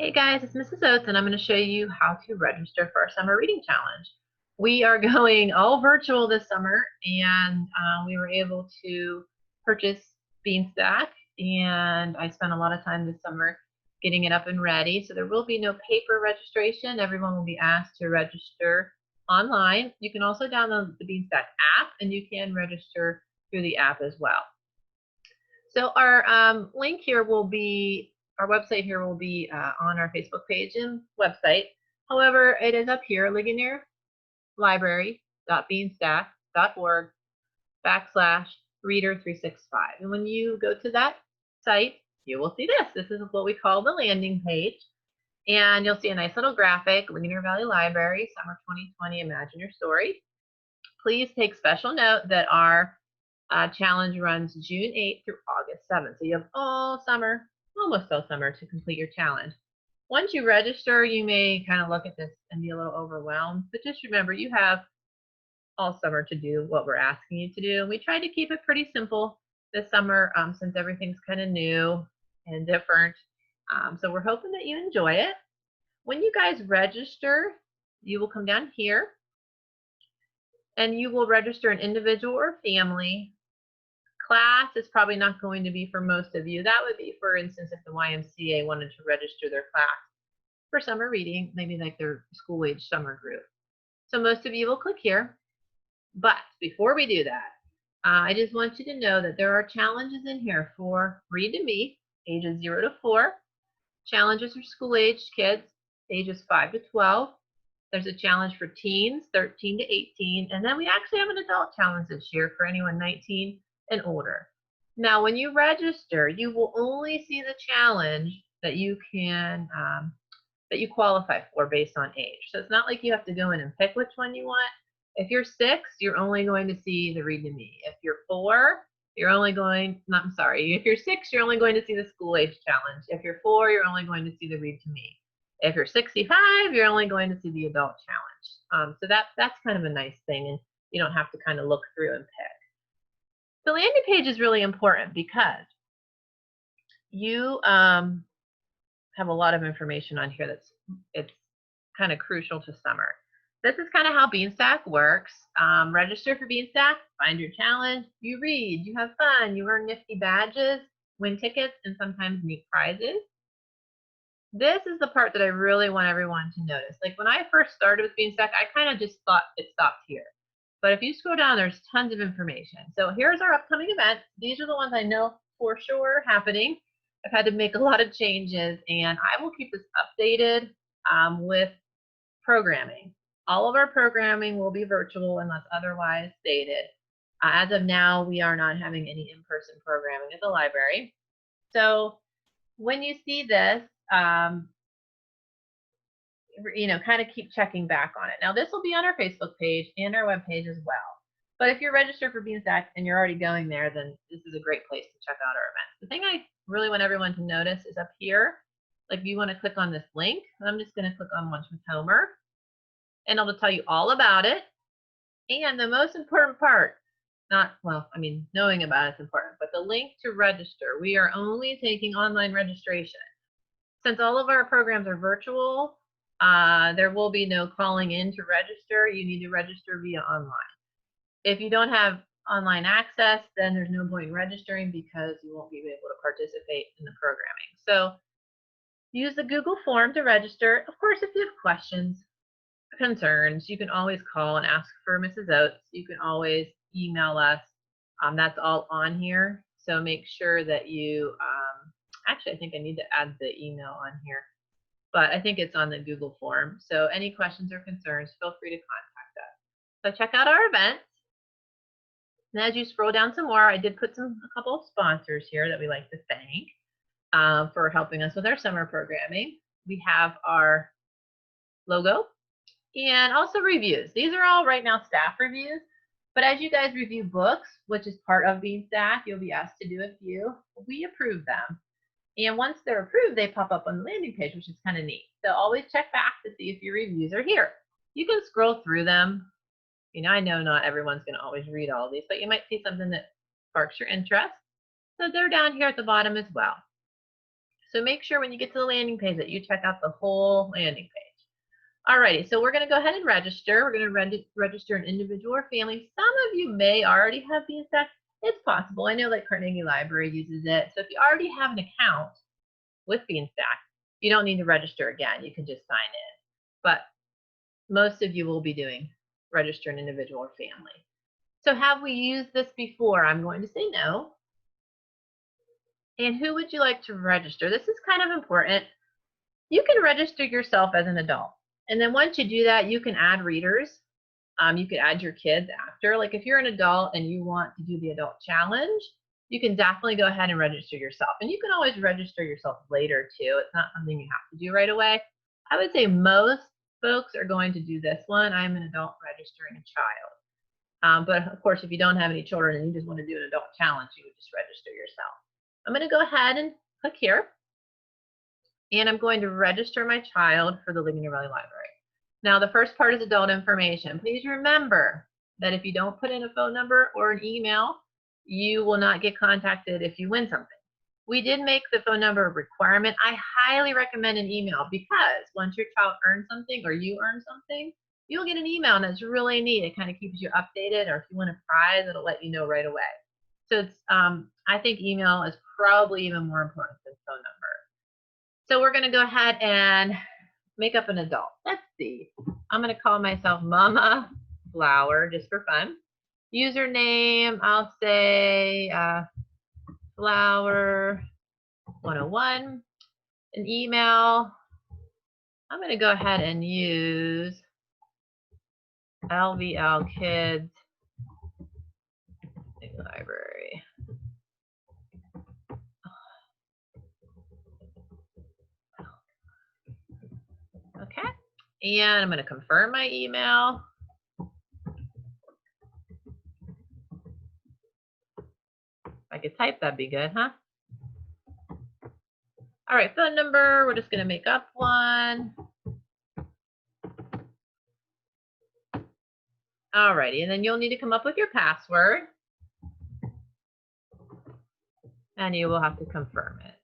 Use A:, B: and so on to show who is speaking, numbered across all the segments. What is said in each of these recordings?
A: Hey guys, it's Mrs. Oates, and I'm going to show you how to register for our summer reading challenge. We are going all virtual this summer, and we were able to purchase Beanstack, and I spent a lot of time this summer getting it up and ready. So there will be no paper registration. Everyone will be asked to register online. You can also download the Beanstack app, and you can register through the app as well. So our link here will be, our website here will be on our Facebook page and website. However, it is up here, Ligonier library.beanstack.org/reader365. And when you go to that site, you will see this. This is what we call the landing page. And you'll see a nice little graphic, Ligonier Valley Library, Summer 2020, Imagine Your Story. Please take special note that our challenge runs June 8th through August 7th. So you have all summer, almost all summer, to complete your challenge. Once you register, you may kind of look at this and be a little overwhelmed, but just remember you have all summer to do what we're asking you to do. And we tried to keep it pretty simple this summer since everything's kind of new and different. So we're hoping that you enjoy it. When you guys register, you will come down here and you will register an individual or family. Class is probably not going to be for most of you. That would be, for instance, if the YMCA wanted to register their class for summer reading, maybe like their school age summer group. So most of you will click here. But before we do that, I just want you to know that there are challenges in here for Read to Me, ages 0 to 4. Challenges for school age kids, ages 5 to 12. There's a challenge for teens, 13 to 18. And then we actually have an adult challenge this year for anyone 19 and older. Now, when you register, you will only see the challenge that you can that you qualify for based on age. So it's not like you have to go in and pick which one you want. If you're 6, you're only going to see the Read to Me. If you're 4, you're only going, if you're 6, you're only going to see the school age challenge. If you're 4, you're only going to see the Read to Me. If you're 65, you're only going to see the adult challenge. So that's kind of a nice thing, and you don't have to kind of look through and pick. The landing page is really important because you have a lot of information on here it's kind of crucial to summer. This is kind of how Beanstack works. Register for Beanstack, find your challenge, you read, you have fun, you earn nifty badges, win tickets, and sometimes neat prizes. This is the part that I really want everyone to notice. Like when I first started with Beanstack, I kind of just thought it stopped here. But if you scroll down, there's tons of information. So here's our upcoming events. These are the ones I know for sure happening. I've had to make a lot of changes, and I will keep this updated with programming. All of our programming will be virtual unless otherwise stated. As of now, we are not having any in-person programming at the library. So when you see this, kind of keep checking back on it. Now, this will be on our Facebook page and our web page as well. But if you're registered for Beanstack and you're already going there, then this is a great place to check out our events. The thing I really want everyone to notice is up here, like if you want to click on this link, I'm just going to click on Lunch with Homer, and it'll tell you all about it. And the most important part, knowing about it's important, but the link to register. We are only taking online registration. Since all of our programs are virtual, there will be no calling in to register. You need to register via online. If you don't have online access, then there's no point in registering because you won't be able to participate in the programming. So use the Google form to register. Of course, if you have questions, concerns, you can always call and ask for Mrs. Oates. You can always email us. That's all on here. So make sure that you, actually, I think I need to add the email on here, but I think it's on the Google form. So any questions or concerns, feel free to contact us. So check out our events. And as you scroll down some more, I did put a couple of sponsors here that we like to thank for helping us with our summer programming. We have our logo and also reviews. These are all right now staff reviews, but as you guys review books, which is part of Beanstack, you'll be asked to do a few. We approve them. And once they're approved, they pop up on the landing page, which is kind of neat. So always check back to see if your reviews are here. You can scroll through them. I know not everyone's going to always read all of these, but you might see something that sparks your interest. So they're down here at the bottom as well. So make sure when you get to the landing page that you check out the whole landing page. Alrighty, so we're going to go ahead and register. We're going to register an individual or family. Some of you may already have Beanstack. It's possible. I know that Carnegie Library uses it. So if you already have an account with Beanstack, you don't need to register again. You can just sign in. But most of you will be doing register an individual or family. So have we used this before? I'm going to say no. And who would you like to register? This is kind of important. You can register yourself as an adult. And then once you do that, you can add readers. You could add your kids after. Like if you're an adult and you want to do the adult challenge, you can definitely go ahead and register yourself. And you can always register yourself later too. It's not something you have to do right away. I would say most folks are going to do this one. I'm an adult registering a child. But of course, if you don't have any children and you just want to do an adult challenge, you would just register yourself. I'm going to go ahead and click here. And I'm going to register my child for the Ligonier Valley Library. Now, the first part is adult information. Please remember that if you don't put in a phone number or an email, you will not get contacted if you win something. We did make the phone number a requirement. I highly recommend an email because once your child earns something or you earn something, you'll get an email and it's really neat. It kind of keeps you updated, or if you win a prize, it'll let you know right away. So it's, I think email is probably even more important than phone number. So we're going to go ahead and make up an adult. Let's see. I'm going to call myself Mama Flower just for fun. Username, I'll say Flower 101. An email, I'm going to go ahead and use LVL Kids Library. Okay, and I'm going to confirm my email. If I could type, that'd be good, huh? All right, phone number, we're just going to make up one. All righty, and then you'll need to come up with your password. And you will have to confirm it.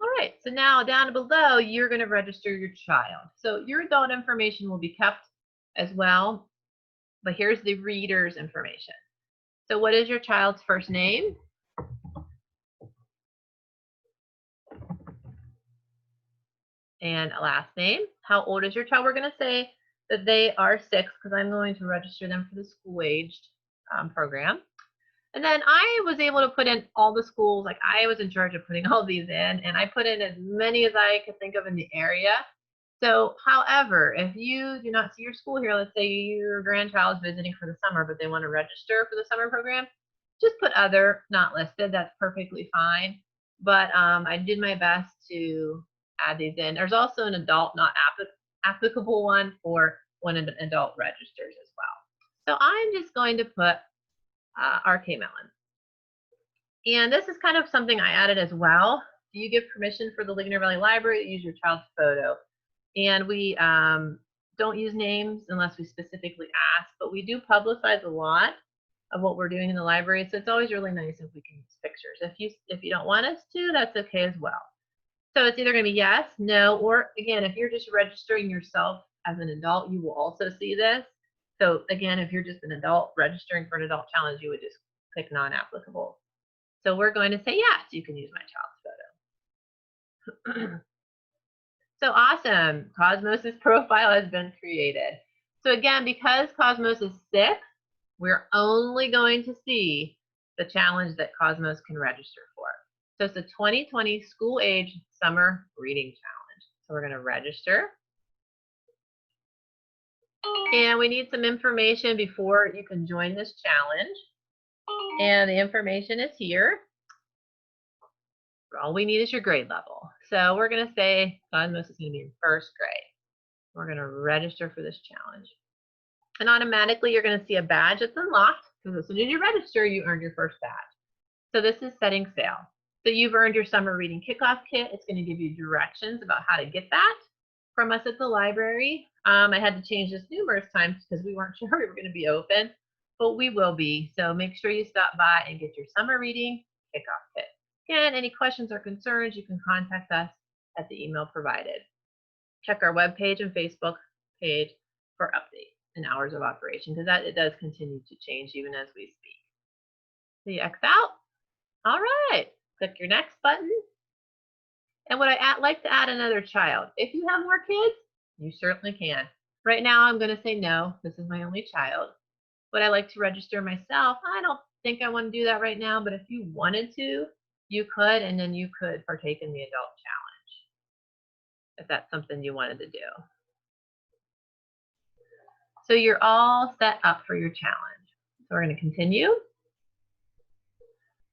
A: All right, so now down below, you're going to register your child. So your adult information will be kept as well, but here's the reader's information. So what is your child's first name? And a last name. How old is your child? We're going to say that they are 6 because I'm going to register them for the school-aged program. And then I was able to put in all the schools, like I was in charge of putting all these in, and I put in as many as I could think of in the area. So, however, if you do not see your school here, let's say your grandchild is visiting for the summer, but they want to register for the summer program, just put other, not listed. That's perfectly fine. But I did my best to add these in. There's also an adult not applicable one for when an adult registers as well. So I'm just going to put RK Mellon. And this is kind of something I added as well. Do you give permission for the Ligonier Valley Library to use your child's photo? And we don't use names unless we specifically ask, but we do publicize a lot of what we're doing in the library. So it's always really nice if we can use pictures. If you don't want us to, that's okay as well. So it's either going to be yes, no, or again, if you're just registering yourself as an adult, you will also see this. So again, if you're just an adult registering for an adult challenge, you would just click non-applicable. So we're going to say yes, you can use my child's photo. So awesome, Cosmos's profile has been created. So again, because Cosmos is 6, we're only going to see the challenge that Cosmos can register for. So it's the 2020 School Age Summer Reading Challenge. So we're going to register. And we need some information before you can join this challenge. And the information is here. All we need is your grade level. So we're going to say Cosmos is going to be in 1st grade. We're going to register for this challenge. And automatically you're going to see a badge that's unlocked because as soon as you register, you earn your first badge. So this is setting sail. So you've earned your summer reading kickoff kit. It's going to give you directions about how to get that from us at the library. I had to change this numerous times because we weren't sure we were going to be open, but we will be. So make sure you stop by and get your summer reading kickoff kit. Again, any questions or concerns, you can contact us at the email provided. Check our webpage and Facebook page for updates and hours of operation, because it does continue to change even as we speak. So you X out. All right, click your next button. And would I like to add another child? If you have more kids, you certainly can. Right now, I'm going to say no. This is my only child. Would I like to register myself? I don't think I want to do that right now, but if you wanted to, you could, and then you could partake in the adult challenge if that's something you wanted to do. So you're all set up for your challenge. So we're going to continue.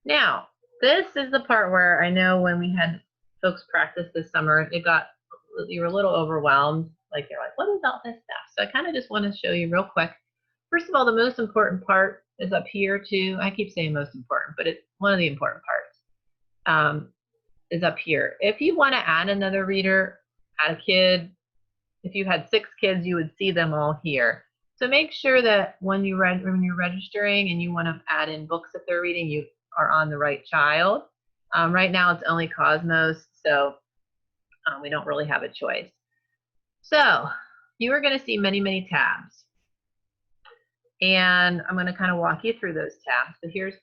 A: Now, this is the part where I know when we had folks practice this summer, you were a little overwhelmed. Like you're like, what is all this stuff? So I kind of just want to show you real quick. First of all, the most important part is up here too. I keep saying most important, but it's one of the important parts is up here. If you want to add another reader, add a kid, if you had 6 kids, you would see them all here. So make sure that when you're registering and you want to add in books that they're reading, you are on the right child. Right now it's only Cosmos, so we don't really have a choice. So you are going to see many, many tabs. And I'm going to kind of walk you through those tabs. So here's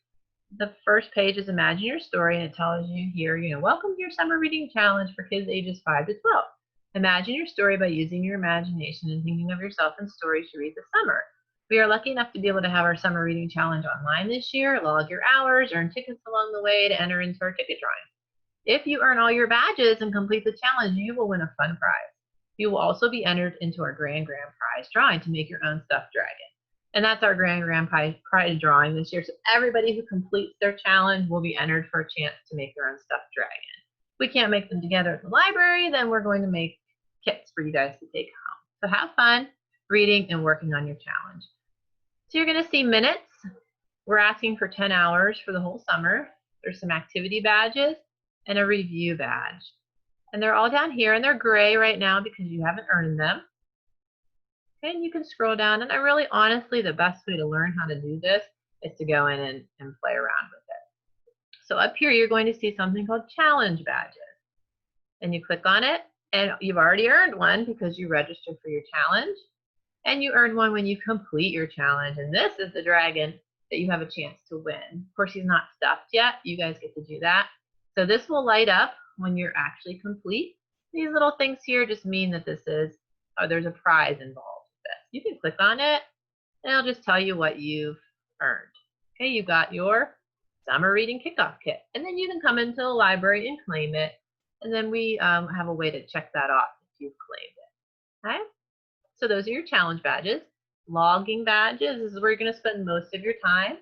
A: the first page is Imagine Your Story, and it tells you here, welcome to your summer reading challenge for kids ages 5 to 12. Imagine your story by using your imagination and thinking of yourself in stories to read this summer. We are lucky enough to be able to have our summer reading challenge online this year. Log your hours, earn tickets along the way to enter into our ticket drawing. If you earn all your badges and complete the challenge, you will win a fun prize. You will also be entered into our grand prize drawing to make your own stuffed dragon. And that's our grand prize drawing this year. So everybody who completes their challenge will be entered for a chance to make their own stuffed dragon. If we can't make them together at the library, then we're going to make kits for you guys to take home. So have fun reading and working on your challenge. So you're going to see minutes. We're asking for 10 hours for the whole summer. There's some activity badges and a review badge. And they're all down here, and they're gray right now because you haven't earned them. Okay, and you can scroll down, and honestly, the best way to learn how to do this is to go in and play around with it. So up here, you're going to see something called challenge badges. And you click on it, and you've already earned one because you registered for your challenge. And you earn one when you complete your challenge. And this is the dragon that you have a chance to win. Of course, he's not stuffed yet. You guys get to do that. So this will light up when you're actually complete. These little things here just mean that there's a prize involved with this. You can click on it, and it'll just tell you what you've earned. Okay, you got your summer reading kickoff kit. And then you can come into the library and claim it. And then we have a way to check that off if you've claimed it. Okay? So those are your challenge badges. Logging badges, this is where you're going to spend most of your time.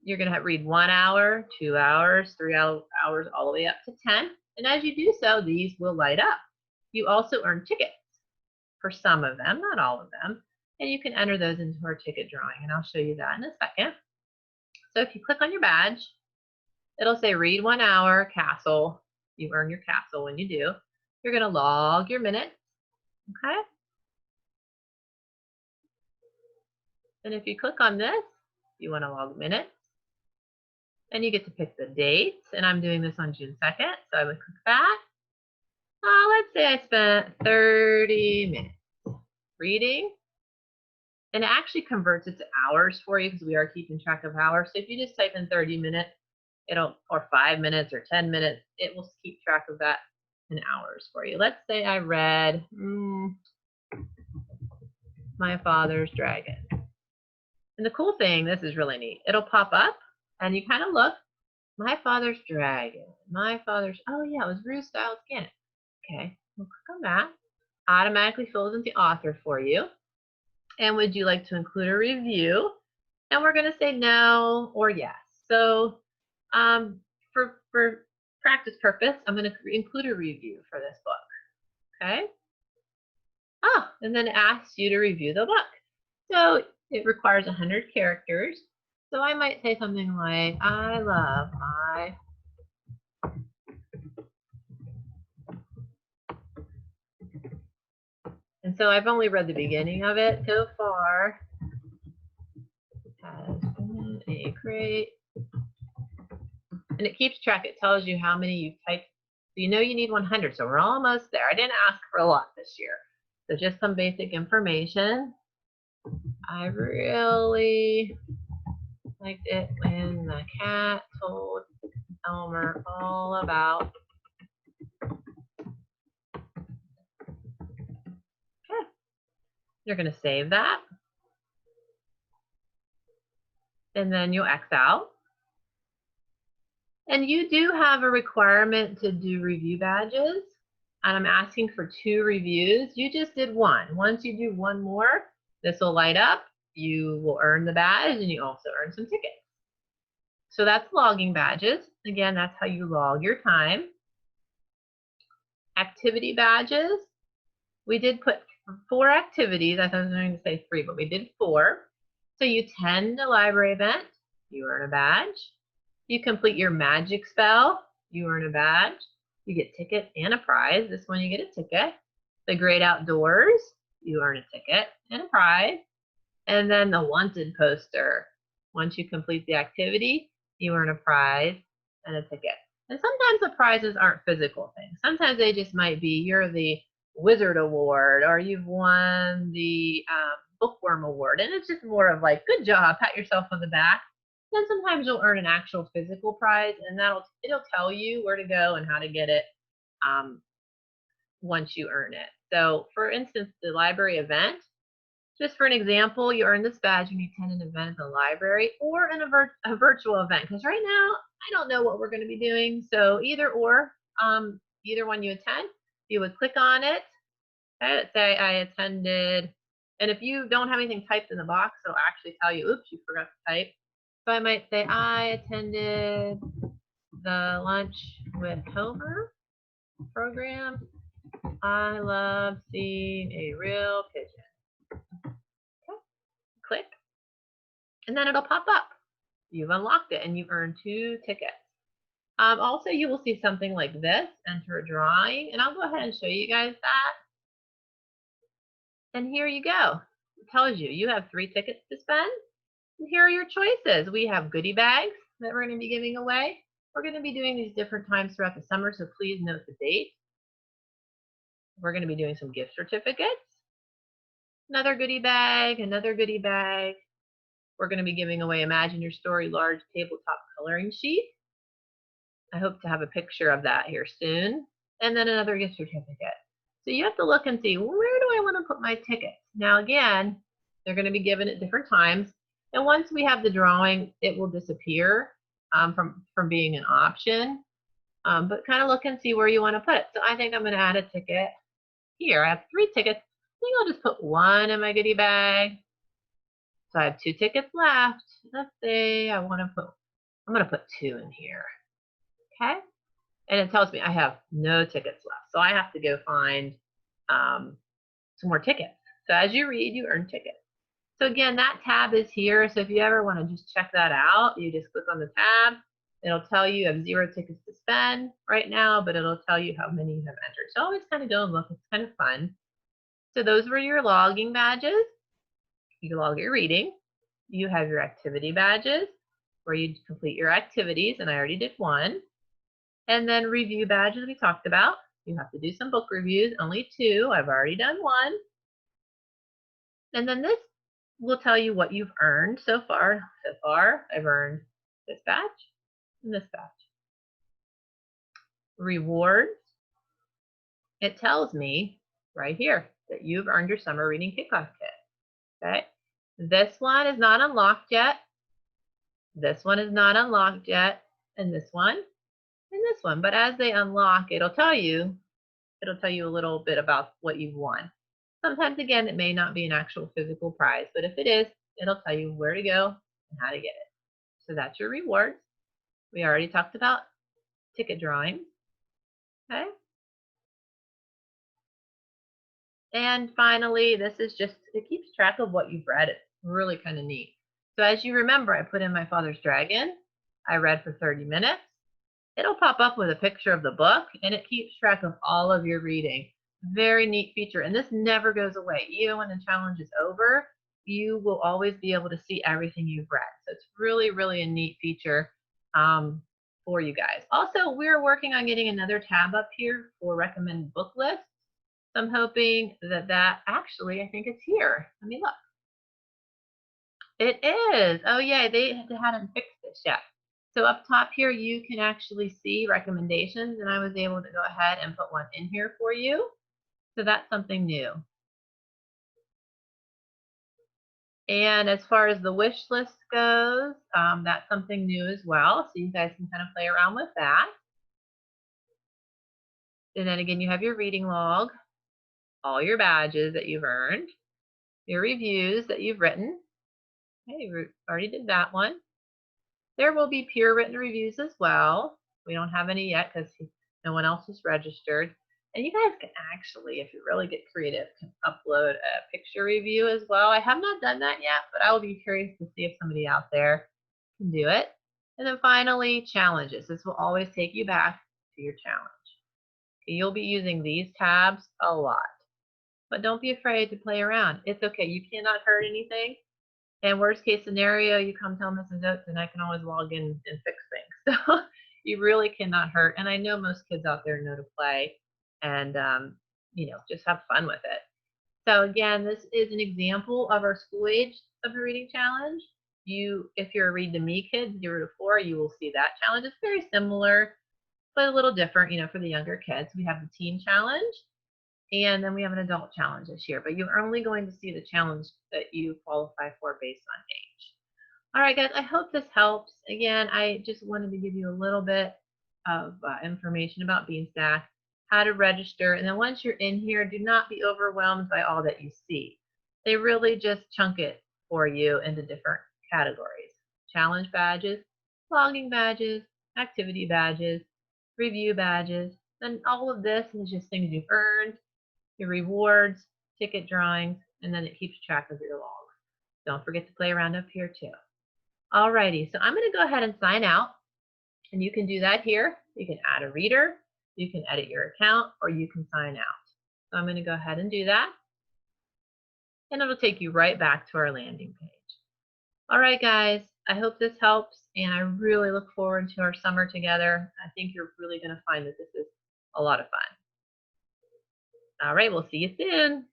A: You're going to read 1 hour, 2 hours, 3 hours, all the way up to 10. And as you do so, these will light up. You also earn tickets for some of them, not all of them. And you can enter those into our ticket drawing. And I'll show you that in a second. So if you click on your badge, it'll say read 1 hour, castle. You earn your castle when you do. You're going to log your minutes. Okay? And if you click on this, you want to log minutes. And you get to pick the dates. And I'm doing this on June 2nd, so I would click that. Let's say I spent 30 minutes reading. And it actually converts it to hours for you because we are keeping track of hours. So if you just type in 30 minutes, or 5 minutes or 10 minutes, it will keep track of that in hours for you. Let's say I read My Father's Dragon. And the cool thing, this is really neat, it'll pop up and you kind of look, My Father's Dragon, oh yeah, it was Rue Styles Gannett. Okay, we'll click on that. Automatically fills in the author for you. And would you like to include a review? And we're going to say no or yes. So for practice purpose, I'm going to include a review for this book. Okay? And then it asks you to review the book. So it requires 100 characters. So I might say something like, I love my And so I've only read the beginning of it so far. It has been a great And it keeps track. It tells you how many you've typed. So you know you need 100. So we're almost there. I didn't ask for a lot this year. So just some basic information. I really liked it when the cat told Elmer all about. Okay. You're going to save that. And then you'll X out. And you do have a requirement to do review badges. And I'm asking for 2 reviews. You just did 1. Once you do 1 more, this will light up. You will earn the badge and you also earn some tickets. So that's logging badges. Again, that's how you log your time. Activity badges. We did put 4 activities. I thought I was going to say 3, but we did 4. So you attend a library event, you earn a badge. You complete your magic spell, you earn a badge. You get tickets and a prize. This one you get a ticket. The Great Outdoors, you earn a ticket and a prize. And then the wanted poster. Once you complete the activity, you earn a prize and a ticket. And sometimes the prizes aren't physical things. Sometimes they just might be you're the Wizard Award or you've won the Bookworm Award. And it's just more of like, good job, pat yourself on the back. Then sometimes you'll earn an actual physical prize, and it'll tell you where to go and how to get it once you earn it. So for instance, the library event, just for an example, you earn this badge when you attend an event at the library or in a virtual event. Because right now, I don't know what we're going to be doing. So either one you attend, you would click on it. Okay, let's say I attended, and if you don't have anything typed in the box, it'll actually tell you, oops, you forgot to type. So I might say, I attended the Lunch with Homer program. I love seeing a real pigeon. Okay. Click. And then it'll pop up. You've unlocked it and you've earned 2 tickets. Also, you will see something like this, enter a drawing. And I'll go ahead and show you guys that. And here you go. It tells you you have 3 tickets to spend. And here are your choices. We have goodie bags that we're going to be giving away. We're going to be doing these different times throughout the summer, so please note the date. We're going to be doing some gift certificates. Another goodie bag, another goodie bag. We're going to be giving away Imagine Your Story large tabletop coloring sheet. I hope to have a picture of that here soon. And then another gift certificate. So you have to look and see, well, where do I want to put my tickets? Now again, they're going to be given at different times. And once we have the drawing, it will disappear from being an option. But kind of look and see where you want to put it. So I think I'm going to add a ticket here. I have 3 tickets. I think I'll just put 1 in my goodie bag. So I have 2 tickets left. Let's say I'm going to put 2 in here. Okay. And it tells me I have no tickets left. So I have to go find some more tickets. So as you read, you earn tickets. So again, that tab is here. So if you ever want to just check that out, you just click on the tab. It'll tell you have 0 tickets to spend right now, but it'll tell you how many you have entered. So always kind of go and look. It's kind of fun. So those were your logging badges. You log your reading. You have your activity badges where you complete your activities, and I already did 1. And then review badges we talked about. You have to do some book reviews, only 2. I've already done 1. And then this will tell you what you've earned so far. So far, I've earned this badge and this badge. Rewards. It tells me right here that you've earned your summer reading kickoff kit. Okay. This one is not unlocked yet. This one is not unlocked yet. And this one and this one. But as they unlock, it'll tell you a little bit about what you've won. Sometimes, again, it may not be an actual physical prize, but if it is, it'll tell you where to go and how to get it. So that's your rewards. We already talked about ticket drawing. Okay. And finally, this is just, it keeps track of what you've read. It's really kind of neat. So as you remember, I put in My Father's Dragon. I read for 30 minutes. It'll pop up with a picture of the book, and it keeps track of all of your reading. Very neat feature, and this never goes away. Even when the challenge is over, you will always be able to see everything you've read. So it's really, really a neat feature for you guys. Also, we're working on getting another tab up here for recommended book lists. So I'm hoping that actually, I think it's here. Let me look. It is. Oh yeah, they hadn't fixed this yet. So up top here, you can actually see recommendations, and I was able to go ahead and put one in here for you. So that's something new. And as far as the wish list goes, that's something new as well. So you guys can kind of play around with that. And then again, you have your reading log, all your badges that you've earned, your reviews that you've written. Okay, you already did that one. There will be peer written reviews as well. We don't have any yet because no one else is registered. And you guys can actually, if you really get creative, can upload a picture review as well. I have not done that yet, but I will be curious to see if somebody out there can do it. And then finally, challenges. This will always take you back to your challenge. You'll be using these tabs a lot, but don't be afraid to play around. It's okay. You cannot hurt anything. And worst case scenario, you come tell Mrs. Oates and I can always log in and fix things. So you really cannot hurt. And I know most kids out there know to play and, just have fun with it. So again, this is an example of our school age of the reading challenge. If you're a Read to Me kid, 0 to 4, you will see that challenge. It's very similar, but a little different, for the younger kids. We have the teen challenge, and then we have an adult challenge this year, but you're only going to see the challenge that you qualify for based on age. All right, guys, I hope this helps. Again, I just wanted to give you a little bit of information about Beanstack, how to register, and then once you're in here, do not be overwhelmed by all that you see. They really just chunk it for you into different categories. Challenge badges, logging badges, activity badges, review badges, and all of this is just things you've earned, your rewards, ticket drawings, and then it keeps track of your logs. Don't forget to play around up here too. Alrighty, so I'm going to go ahead and sign out, and you can do that here. You can add a reader, you can edit your account, or you can sign out. So I'm going to go ahead and do that, and it'll take you right back to our landing page. Alright guys, I hope this helps, and I really look forward to our summer together. I think you're really going to find that this is a lot of fun. All right, we'll see you soon.